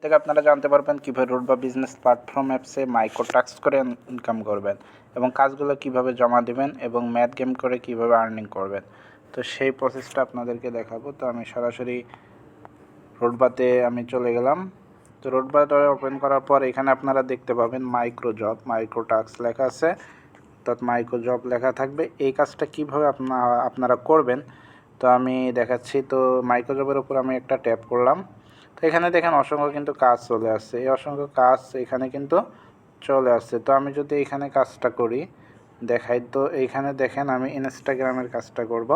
থেকে আপনারা জানতে পারবেন কীভাবে রুট বা বিজনেস প্ল্যাটফর্ম অ্যাপসে মাইক্রো টাস্ক করে ইনকাম করবেন এবং কাজগুলো কিভাবে জমা দেবেন এবং ম্যাথ গেম করে কিভাবে আর্নিং করবেন। তো সেই প্রসেসটা আপনাদেরকে দেখাবো। তো আমি সরাসরি রোডবাতে আমি চলে গেলাম। তো রোডবাটা ওপেন করার পর এখানে আপনারা দেখতে পাবেন মাইক্রো জব, মাইক্রো টাস্ক লেখা আছে, অর্থাৎ মাইক্রো জব লেখা থাকবে। এই কাজটা কিভাবে আপনারা করবেন তো আমি দেখাচ্ছি। তো মাইক্রো জবের উপর আমি একটা ট্যাপ করলাম। তো এখানে দেখেন অসংখ্য কিন্তু কাজ চলে আসছে, এই অসংখ্য কাজ এখানে কিন্তু চলে আসছে। তো আমি যদি এখানে কাজটা করি দেখাই, তো এইখানে দেখেন আমি ইনস্টাগ্রামের কাজটা করব।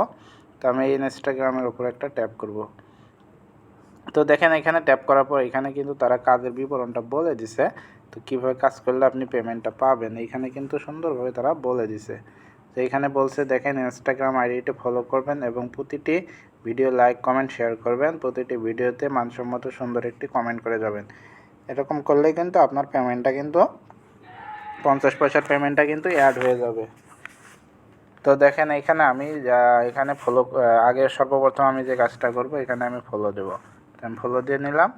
তো আমি ইনস্টাগ্রামের উপর একটা ট্যাপ করব। তো দেখেন এখানে ট্যাপ করার পর এখানে কিন্তু তারা কাজের বিবরণটা বলে দিছে। তো কীভাবে কাজ করলে আপনি পেমেন্টটা পাবেন এখানে কিন্তু সুন্দরভাবে তারা বলে দিছে। তো এখানে বলছে দেখেন ইনস্টাগ্রাম আইডিটি ফলো করবেন এবং প্রতিটি ভিডিও লাইক কমেন্ট শেয়ার করবেন, প্রতিটি ভিডিওতে মানসম্মত সুন্দর একটি কমেন্ট করে যাবেন। এরকম করলে কিন্তু আপনার পেমেন্টটা কিন্তু 50 পয়সার পেমেন্টটা কিন্তু অ্যাড হয়ে যাবে। তো দেখেন এখানে আমি এখানে ফলো আগে সর্বপ্রথম আমি যে কাজটা করব এখানে আমি ফলো দেব। আমি ফলো দিয়ে নিলাম।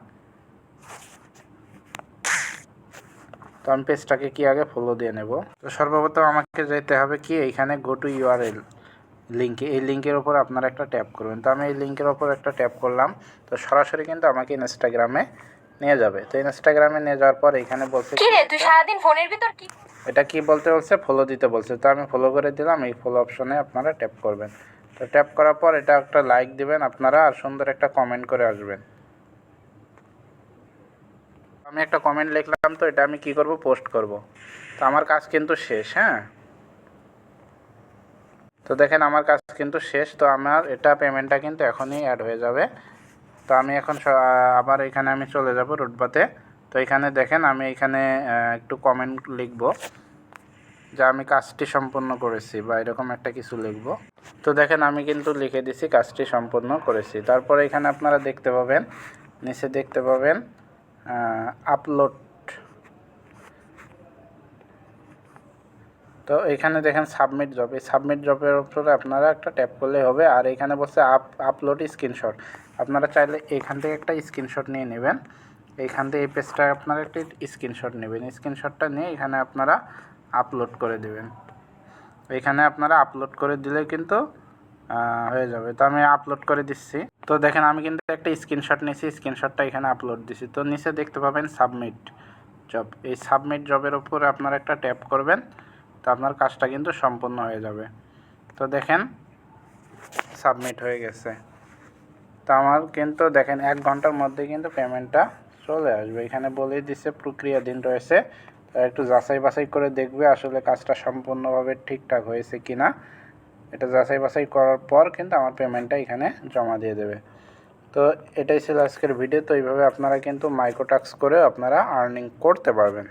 তো আমি পেজটাকে কি আগে ফলো দিয়ে নেব। তো সর্বপ্রথম আমাকে যেতে হবে কি এইখানে গো টু ইউআরএল লিঙ্কে, এই লিঙ্কের ওপর আপনারা একটা ট্যাপ করবেন। তো আমি এই লিঙ্কের ওপর একটা ট্যাপ করলাম। তো সরাসরি কিন্তু আমাকে ইনস্টাগ্রামে নিয়ে যাবে। তো ইনস্টাগ্রামে নিয়ে যাওয়ার পর এখানে বলছে কি রে তুই সারাদিন ফোনের ভিতর কি, এটা কি বলতে বলছে ফলো দিতে বলছে। তো আমি ফলো করে দিলাম। এই ফলো অপশনে আপনারা ট্যাপ করবেন। তো ট্যাপ করার পর এটা একটা লাইক দিবেন আপনারা আর সুন্দর একটা কমেন্ট করে আসবেন। আমি একটা কমেন্ট লিখলাম, তো এটা আমি কি করব পোস্ট করব। তো আমার কাজ কিন্তু শেষ। হ্যাঁ, তো দেখেন আমার কাজ কিন্তু শেষ। তো আমার এটা পেমেন্টটা কিন্তু এখনই অ্যাড হয়ে যাবে। তো আমি এখন আবার এখানে আমি চলে যাব রুটবাতে। তো এখানে দেখেন আমি এখানে একটু কমেন্ট লিখব যা আমি কাজটি সম্পূর্ণ করেছি বা এরকম একটা কিছু লিখব। তো দেখেন আমি কিন্তু লিখে দিছি কাজটি সম্পূর্ণ করেছি। তারপরে এখানে আপনারা দেখতে পাবেন, নিচে দেখতে পাবেন আপলোড। তো এখানে দেখেন সাবমিট জব, এই সাবমিট জবের উপরে আপনারা একটা ট্যাপ করলে হবে। আর এখানে বলছে আপলোড স্ক্রিনশট, আপনারা চাইলে এখান থেকে একটা স্ক্রিনশট নিয়ে নেবেন। এইখান থেকে এই পেজটা আপনারা একটা স্ক্রিনশট নেবেন, স্ক্রিনশটটা নিয়ে এখানে আপনারা আপলোড করে দেবেন। এখানে আপনারা আপলোড করে দিলে কিন্তু হয়ে যাবে। তো আমি আপলোড করে দিচ্ছি। তো দেখেন আমি কিন্তু একটা স্ক্রিনশট নিয়েছি, স্ক্রিনশটটা এখানে আপলোড দিছি। তো নিচে দেখতে পাবেন সাবমিট জব, এই সাবমিট জবের উপরে আপনারা একটা ট্যাপ করবেন। তো আপনার কাজটা কিন্তু সম্পূর্ণ হয়ে যাবে। তো দেখেন সাবমিট হয়ে গেছে। তো আমার কিন্তু দেখেন 1 ঘন্টার মধ্যে কিন্তু পেমেন্টটা চলে আসবে। এখানে বলেই দিচ্ছে প্রক্রিয়াধীন রয়েছে। তো একটু যাচাই বাছাই করে দেখবে আসলে কাজটা সম্পূর্ণভাবে ঠিকঠাক হয়েছে কি না। এটা যাচাই বাছাই করার পর কিন্তু আমার পেমেন্টটা এখানে জমা দিয়ে দেবে। তো এটাই ছিল আজকের ভিডিও। তো এইভাবে আপনারা কিন্তু মাইক্রো টাস্ক করে আপনারা আর্নিং করতে পারবেন।